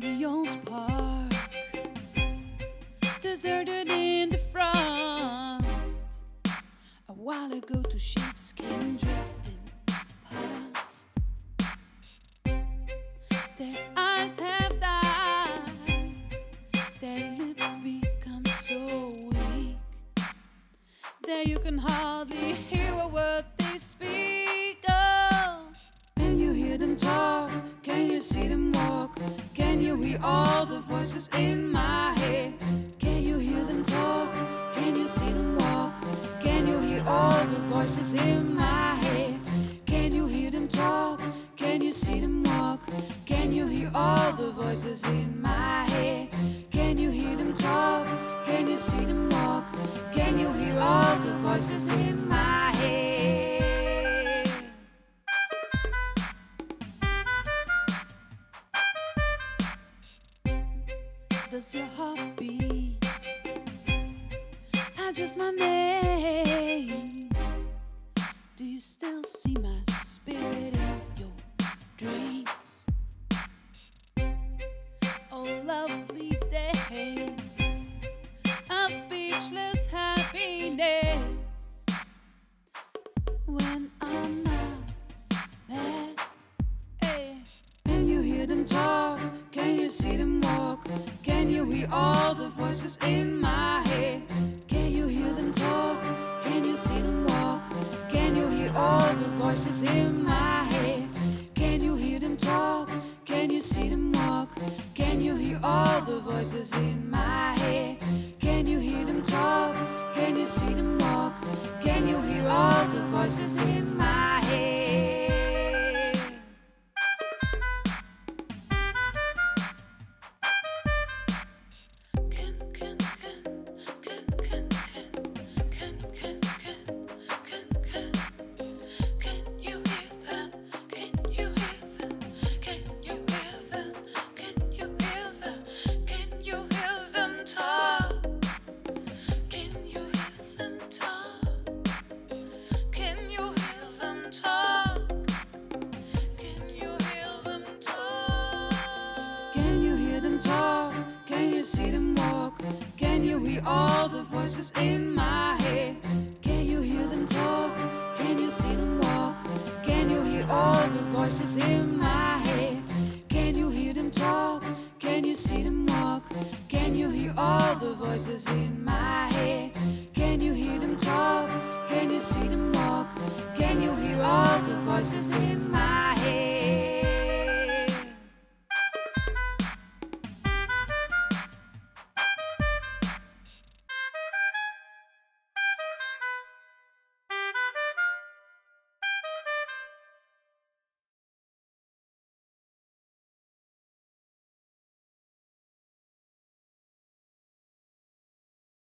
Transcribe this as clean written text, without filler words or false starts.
in the old park, deserted in the frost. A while ago, two ships came drifting past. Their eyes have died, their lips become so weak that you can hardly hear a word they speak. Oh, can you hear them talk? Can you see them walk? Can you hear all the voices in my head? Can you hear them talk? Can you see them walk? Can you hear all the voices in my head? Can you hear them talk? Can you see them walk? Can you hear all the voices in my head? Can you hear them talk? Can you see them walk? Can you hear all the voices in my head? Does your heart beat? I just my name. Do you still see my spirit in your dreams? Oh, lovely days of speechless happiness, when I'm not there. Hey. Can you hear them talk? Can you see them walk? Can you hear all the voices in my head? Can you hear them talk? Can you see them walk? Can you hear all the voices in my head? Can you hear them talk? Can you see them walk? Can you hear all the voices in my head? Can you hear them talk? Can you see them walk? Can you hear all the voices in my head? Can you hear them talk? Can you see them walk? Can you hear all the voices in my head? Can you hear them talk? Can you see them walk? Can you hear all the voices in my head? Can you hear them talk? Can you see them walk? Can you hear all the voices in my head? Can you hear them talk? Can you see them walk? Can you hear all the voices in my head?